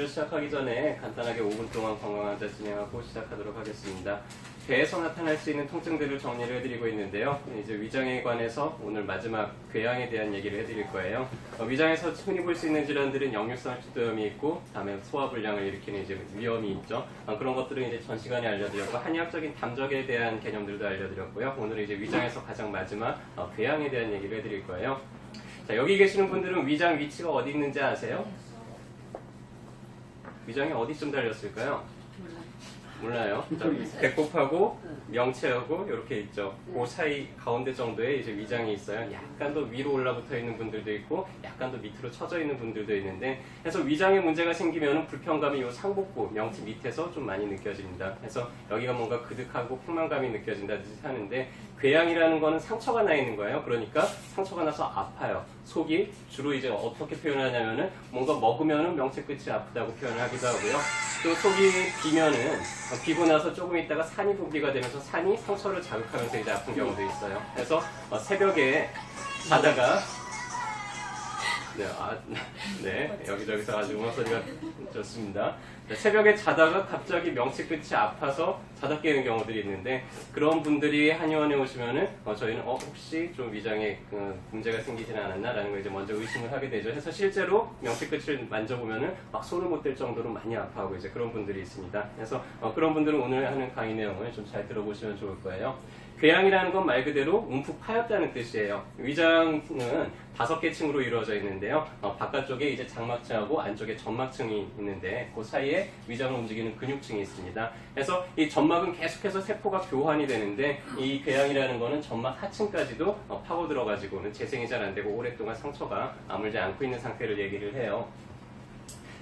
시작하기 전에 간단하게 5분 동안 건강환자 진행하고 시작하도록 하겠습니다. 배에서 나타날 수 있는 통증들을 정리를 해드리고 있는데요. 이제 위장에 관해서 오늘 마지막 궤양에 대한 얘기를 해드릴 거예요. 위장에서 흔히 볼 수 있는 질환들은 역류성 식도염이 있고, 다음에 소화불량을 일으키는 이제 위염이 있죠. 그런 것들은 이제 전 시간에 알려드렸고, 한의학적인 담적에 대한 개념들도 알려드렸고요. 오늘은 이제 위장에서 가장 마지막 궤양에 대한 얘기를 해드릴 거예요. 자, 여기 계시는 분들은 위장 위치가 어디 있는지 아세요? 위장이 어디쯤 달렸을까요? 몰라요. 배꼽하고 명치하고 이렇게 있죠. 그 사이 가운데 정도에 이제 위장이 있어요. 약간 더 위로 올라붙어 있는 분들도 있고, 약간 더 밑으로 처져 있는 분들도 있는데, 그래서 위장에 문제가 생기면 불편감이 이 상복부, 명치 밑에서 좀 많이 느껴집니다. 그래서 여기가 뭔가 그득하고 포만감이 느껴진다든지 하는데, 궤양이라는 거는 상처가 나 있는 거예요. 그러니까 상처가 나서 아파요. 속이 주로 이제 어떻게 표현하냐면은 뭔가 먹으면은 명치 끝이 아프다고 표현을 하기도 하고요. 또 속이 비면은 비고 나서 조금 있다가 산이 분비가 되면서 산이 상처를 자극하면서 이제 아픈 경우도 있어요. 그래서 새벽에 자다가 여기저기서 아주 음악 소리가 좋습니다. 새벽에 자다가 갑자기 명치 끝이 아파서 자다 깨는 경우들이 있는데, 그런 분들이 한의원에 오시면은 저희는 혹시 좀 위장에 문제가 생기지는 않았나라는 걸 이제 먼저 의심을 하게 되죠. 그래서 실제로 명치 끝을 만져보면은 막 손을 못 댈 정도로 많이 아파하고 이제 그런 분들이 있습니다. 그래서 그런 분들은 오늘 하는 강의 내용을 좀 잘 들어보시면 좋을 거예요. 궤양이라는 건 말 그대로 움푹 파였다는 뜻이에요. 위장은 5개 층으로 이루어져 있는데요. 바깥쪽에 이제 장막층하고 안쪽에 점막층이 있는데, 그 사이에 위장을 움직이는 근육층이 있습니다. 그래서 이 점막은 계속해서 세포가 교환이 되는데, 이 궤양이라는 거는 점막 하층까지도 파고 들어가지고는 재생이 잘 안 되고 오랫동안 상처가 아물지 않고 있는 상태를 얘기를 해요.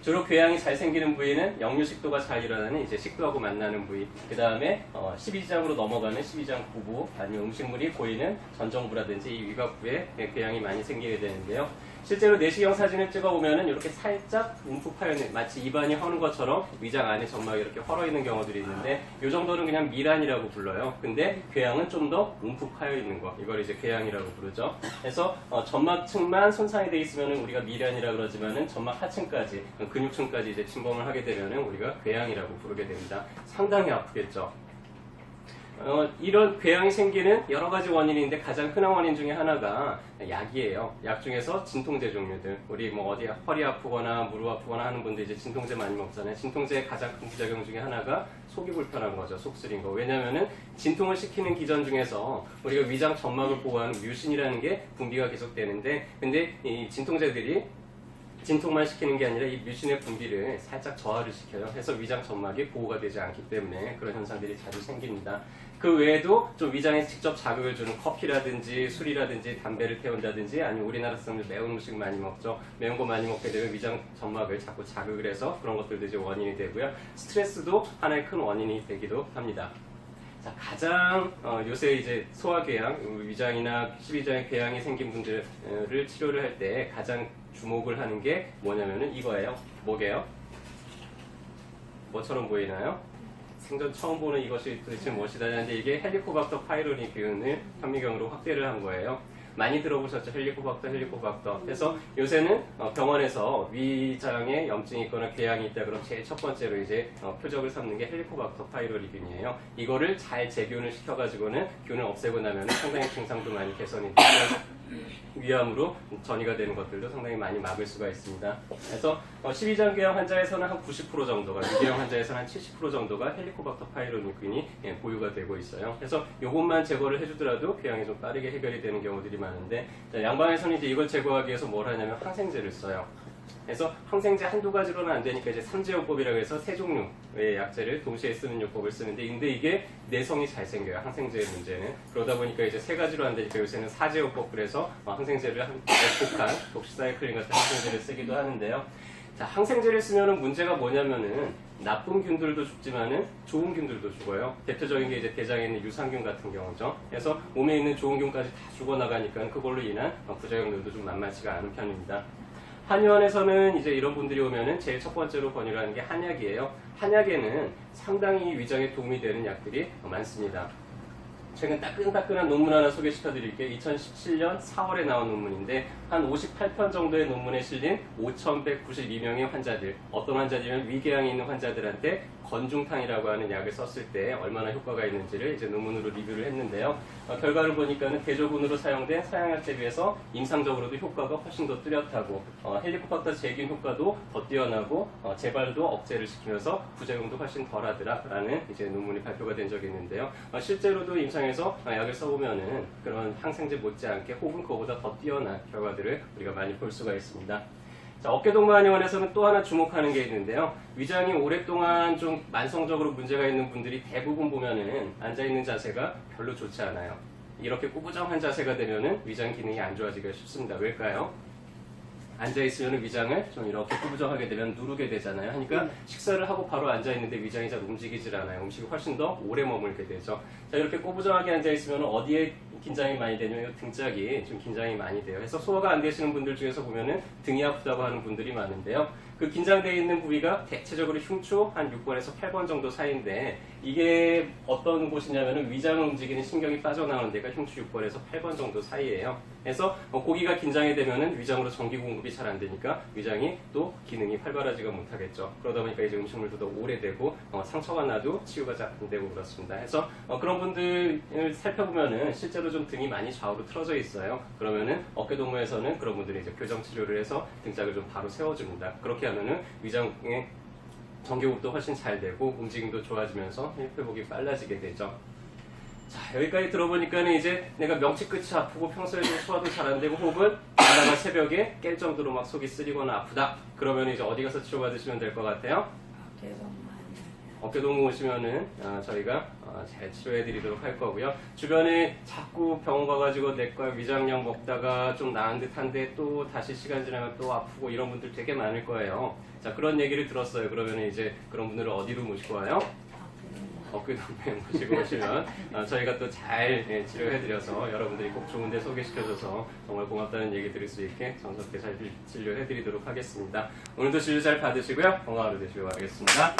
주로 궤양이 잘 생기는 부위는 역류식도가 잘 일어나는 이제 식도하고 만나는 부위, 그 다음에 12지장으로 넘어가는 12지장 구부, 아니면 음식물이 보이는 전정부라든지 이 위각부에 궤양이 많이 생기게 되는데요. 실제로 내시경 사진을 찍어보면은 이렇게 살짝 움푹 파여있는, 마치 입안이 허는 것처럼 위장 안에 점막이 이렇게 헐어있는 경우들이 있는데, 이 정도는 그냥 미란이라고 불러요. 근데 궤양은 좀 더 움푹 파여있는 거, 이걸 이제 궤양이라고 부르죠. 그래서 점막층만 손상이 돼 있으면은 우리가 미란이라고 그러지만은 점막 하층까지, 근육층까지 이제 침범을 하게 되면은 우리가 궤양이라고 부르게 됩니다. 상당히 아프겠죠. 이런 궤양이 생기는 여러 가지 원인인데, 가장 흔한 원인 중에 하나가 약이에요. 약 중에서 진통제 종류들. 우리 뭐 어디 허리 아프거나 무릎 아프거나 하는 분들 이제 진통제 많이 먹잖아요. 진통제의 가장 큰 부작용 중에 하나가 속이 불편한 거죠. 속 쓰린 거. 왜냐면은 진통을 시키는 기전 중에서 우리가 위장 점막을 보호하는 뮤신이라는 게 분비가 계속되는데, 근데 이 진통제들이 진통만 시키는 게 아니라 이 뮤신의 분비를 살짝 저하를 시켜요. 그래서 위장 점막이 보호가 되지 않기 때문에 그런 현상들이 자주 생깁니다. 그 외에도 좀 위장에 직접 자극을 주는 커피라든지 술이라든지 담배를 태운다든지, 아니면 우리나라 사람들 매운 음식 많이 먹죠. 매운 거 많이 먹게 되면 위장 점막을 자꾸 자극을 해서 그런 것들도 이제 원인이 되고요. 스트레스도 하나의 큰 원인이 되기도 합니다. 자, 가장 요새 이제 소화궤양, 위장이나 12장의 궤양이 생긴 분들을 치료를 할 때 가장 주목을 하는 게 뭐냐면은 이거예요. 뭐게요? 뭐처럼 보이나요? 생전 처음 보는 이것이 도대체 무엇이다는데, 이게 헬리코박터 파이로니균을 현미경으로 확대를 한 거예요. 많이 들어보셨죠? 헬리코박터. 그래서 요새는 병원에서 위장에 염증이 있거나 궤양이 있다 그러면 제일 첫 번째로 이제 표적을 삼는 게 헬리코박터 파이로리균이에요. 이거를 잘 재균을 시켜가지고는 균을 없애고 나면 상당히 증상도 많이 개선이 되고, 위암으로 전이가 되는 것들도 상당히 많이 막을 수가 있습니다. 그래서 12장 궤양 환자에서는 한 90% 정도가, 위궤양 환자에서는 한 70% 정도가 헬리코박터 파이로니균이 보유가 되고 있어요. 그래서 이것만 제거를 해주더라도 궤양이 좀 빠르게 해결이 되는 경우들이 많은데, 양방에서는 이제 이걸 제거하기 위해서 뭘 하냐면 항생제를 써요. 그래서 항생제 한두 가지로는 안 되니까 이제 3제요법이라고 해서 3종류의 약제를 동시에 쓰는 요법을 쓰는데, 근데 이게 내성이 잘 생겨요. 항생제의 문제는. 그러다 보니까 이제 3가지로 안 되니까 요새는 4제요법, 그래서 항생제를 복한 독시사이클린 같은 항생제를 쓰기도 하는데요. 자, 항생제를 쓰면은 문제가 뭐냐면은 나쁜 균들도 죽지만은 좋은 균들도 죽어요. 대표적인 게 이제 대장에 있는 유산균 같은 경우죠. 그래서 몸에 있는 좋은 균까지 다 죽어나가니까 그걸로 인한 부작용들도 좀 만만치가 않은 편입니다. 한의원에서는 이제 이런 분들이 오면은 제일 첫 번째로 권유를 하는 게 한약이에요. 한약에는 상당히 위장에 도움이 되는 약들이 많습니다. 최근 따끈따끈한 논문 하나 소개시켜 드릴게요. 2017년 4월에 나온 논문인데 한 58편 정도의 논문에 실린 5,192명의 환자들, 어떤 환자들이면 위궤양이 있는 환자들한테 건중탕이라고 하는 약을 썼을 때 얼마나 효과가 있는지를 이제 논문으로 리뷰를 했는데요. 결과를 보니까는 대조군으로 사용된 서양약 대비해서 임상적으로도 효과가 훨씬 더 뚜렷하고 헬리코박터 제균 효과도 더 뛰어나고 재발도 억제를 시키면서 부작용도 훨씬 덜하더라라는 이제 논문이 발표가 된 적이 있는데요. 실제로도 임상에서 약을 써보면은 그런 항생제 못지않게 혹은 그거보다 더 뛰어난 결과들을 우리가 많이 볼 수가 있습니다. 자, 어깨동무한의원에서는 또 하나 주목하는 게 있는데요. 위장이 오랫동안 좀 만성적으로 문제가 있는 분들이 대부분 보면은 앉아있는 자세가 별로 좋지 않아요. 이렇게 꾸부정한 자세가 되면은 위장 기능이 안 좋아지기가 쉽습니다. 왜일까요? 앉아있으면 위장을 좀 이렇게 꾸부정하게 되면 누르게 되잖아요. 하니까 식사를 하고 바로 앉아있는데 위장이 잘 움직이질 않아요. 음식이 훨씬 더 오래 머물게 되죠. 자, 이렇게 꾸부정하게 앉아있으면 어디에 긴장이 많이 되냐면 등짝이 좀 긴장이 많이 돼요. 그래서 소화가 안 되시는 분들 중에서 보면은 등이 아프다고 하는 분들이 많은데요. 그 긴장되어 있는 부위가 대체적으로 흉추 한 6번에서 8번 정도 사이인데 이게 어떤 곳이냐면은 위장을 움직이는 신경이 빠져나오는 데가 흉추 6번에서 8번 정도 사이예요. 그래서 고기가 긴장이 되면은 위장으로 전기 공급이 잘 안 되니까 위장이 또 기능이 활발하지가 못하겠죠. 그러다 보니까 이제 음식물도 더 오래되고 상처가 나도 치유가 잘 안 되고 그렇습니다. 그래서 그런 분들을 살펴보면은 실제로 좀 등이 많이 좌우로 틀어져 있어요. 그러면은 어깨동무에서는 그런 분들이 이제 교정 치료를 해서 등짝을 좀 바로 세워줍니다. 그렇게 하면은 위장의 전기호흡도 훨씬 잘 되고 움직임도 좋아지면서 회복이 빨라지게 되죠. 자, 여기까지 들어보니까는 이제 내가 명치 끝이 아프고 평소에 좀 소화도 잘 안 되고 혹은 자다가 새벽에 깰 정도로 막 속이 쓰리거나 아프다. 그러면 이제 어디 가서 치료받으시면 될 것 같아요? 어깨동무 오시면은 저희가 잘 치료해 드리도록 할 거고요. 주변에 자꾸 병원 가가지고 내과 위장약 먹다가 좀 나은 듯한데 또 다시 시간 지나면 또 아프고 이런 분들 되게 많을 거예요. 자, 그런 얘기를 들었어요. 그러면 이제 그런 분들을 어디로 모시고 와요? 어깨동무에 모시고 오시면 저희가 또 잘 치료해 드려서 여러분들이 꼭 좋은 데 소개시켜줘서 정말 고맙다는 얘기 드릴 수 있게 정성스럽게 잘 진료해 드리도록 하겠습니다. 오늘도 진료 잘 받으시고요. 건강한 하루 되시길 바라겠습니다.